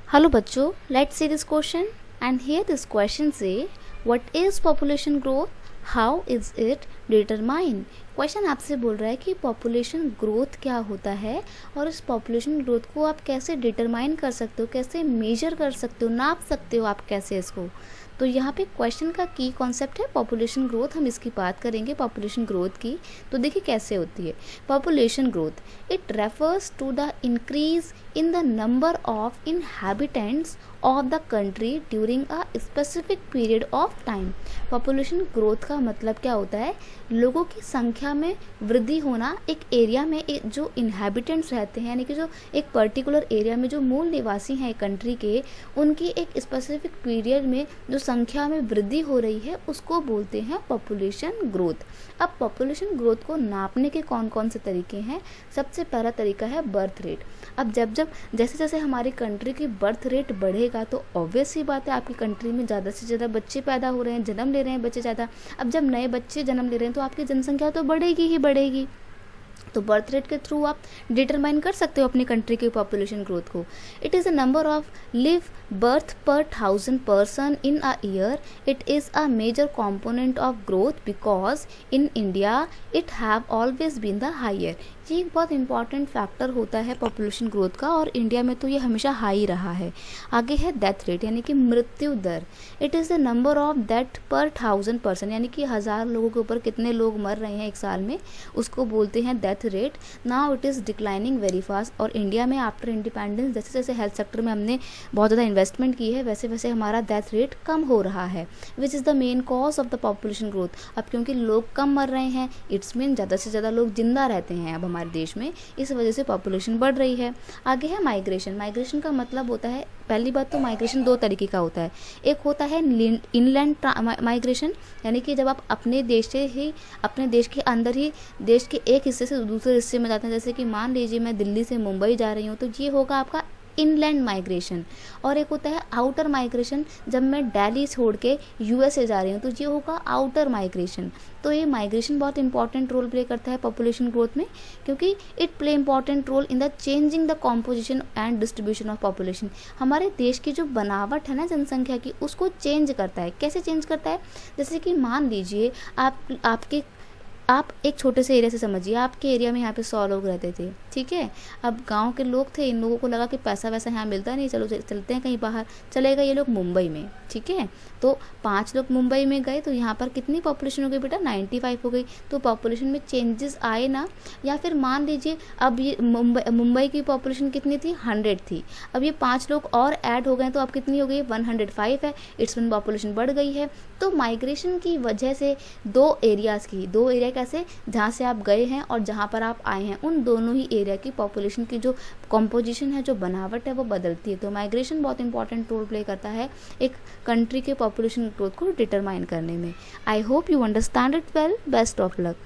Hello बच्चों, let's see this question and here this question say what is population growth, how is it determined। Question आपसे बोल रहा है कि population growth क्या होता है और इस पॉपुलेशन ग्रोथ को आप कैसे डिटरमाइन कर सकते हो, कैसे मेजर कर सकते हो, नाप सकते हो आप कैसे इसको। तो यहाँ पे क्वेश्चन का की कॉन्सेप्ट है पॉपुलेशन ग्रोथ। हम इसकी बात करेंगे पॉपुलेशन ग्रोथ की। तो देखिए कैसे होती है population growth. It refers to the increase in the number of inhabitants of the country during a specific period of time. Population growth का मतलब क्या होता है, लोगों की संख्या में वृद्धि होना। एक एरिया में जो इनहैबिटेंट्स रहते हैं, यानी कि जो एक पर्टिकुलर एरिया में जो मूल निवासी हैं कंट्री के, उनकी एक स्पेसिफिक पीरियड में जो संख्या में वृद्धि हो रही है उसको बोलते हैं पॉपुलेशन ग्रोथ। अब पॉपुलेशन ग्रोथ को नापने के कौन कौन से तरीके हैं। सबसे पहला तरीका है बर्थ रेट। अब जैसे जैसे हमारी कंट्री की बर्थ रेट बढ़ेगा तो ऑब्वियस ही बात है आपकी कंट्री में ज़्यादा से ज़्यादा बच्चे पैदा हो रहे हैं, जन्म ले रहे हैं बच्चे ज़्यादा। अब जब नए बच्चे जन्म ले रहे हैं तो आपकी जनसंख्या तो बढ़ेगी ही बढ़ेगी। तो बर्थ रेट के थ्रू आप डिटरमाइन कर सकते हो अपनी कंट्री की पॉपुलेशन ग्रोथ को। It is a number of live birth per 1000 person in a year. It is a major component of growth because in India it have always been the higher. ये एक बहुत important factor होता है population growth का और India में तो ये हमेशा हाई रहा है। आगे है डेथ रेट यानी कि मृत्यु दर। It is the number of death per 1000 person, यानी कि 1000 लोगों के ऊपर कितने लोग मर रहे हैं एक साल में, उसको बोलते हैं death rate. Now it is declining very fast. और इंडिया में आफ्टर इंडिपेंडेंस जैसे जैसे हेल्थ सेक्टर में हमने बहुत ज़्यादा इन्वेस्टमेंट की है वैसे वैसे हमारा डेथ रेट कम हो रहा है, which is the main cause of the population growth. अब क्योंकि लोग कम मर रहे हैं, इट्स मीन ज़्यादा से ज़्यादा लोग जिंदा रहते हैं अब हमारे देश में, इस वजह से पॉपुलेशन बढ़ रही है। आगे है माइग्रेशन। माइग्रेशन का मतलब होता है, पहली बात तो माइग्रेशन दो तरीके का होता है। एक होता है इनलैंड माइग्रेशन, यानी कि जब आप अपने देश से ही, अपने देश के अंदर ही देश के एक हिस्से से दूसरे हिस्से में जाते हैं। जैसे कि मान लीजिए मैं दिल्ली से मुंबई जा रही हूँ तो ये होगा आपका इनलैंड माइग्रेशन। और एक होता है आउटर माइग्रेशन, जब मैं दिल्ली छोड़ के यूएसए जा रही हूँ तो ये होगा आउटर माइग्रेशन। तो ये माइग्रेशन बहुत इंपॉर्टेंट रोल प्ले करता है पॉपुलेशन ग्रोथ में, क्योंकि it play important role in the changing the composition and distribution of population. हमारे देश की जो बनावट है ना जनसंख्या की, उसको चेंज करता है। कैसे चेंज करता है, जैसे कि मान लीजिए आप एक छोटे से एरिया से समझिए, आपके एरिया में यहाँ पे 100 लोग रहते थे, ठीक है। अब गांव के लोग थे, इन लोगों को लगा कि पैसा वैसा यहाँ मिलता नहीं, चलो चलते हैं कहीं बाहर। चले गए ये लोग मुंबई में, ठीक है। तो 5 लोग मुंबई में गए तो यहाँ पर कितनी पॉपुलेशन हो गई बेटा, 95 हो गई। तो पॉपुलेशन में चेंजेस आए ना। या फिर मान लीजिए अब ये मुंबई की पॉपुलेशन कितनी थी, 100 थी। अब ये 5 लोग और ऐड हो गए तो अब कितनी हो गई, 105 है। इट्स मीन पॉपुलेशन बढ़ गई है। तो माइग्रेशन की वजह से दो एरिया कैसे, जहाँ से आप गए हैं और जहाँ पर आप आए हैं, उन दोनों ही एरिया की पॉपुलेशन की जो कॉम्पोजिशन है, जो बनावट है, वो बदलती है। तो माइग्रेशन बहुत इंपॉर्टेंट रोल प्ले करता है एक कंट्री के पॉपुलेशन ग्रोथ को डिटरमाइन करने में। I hope you understand it well. Best of luck.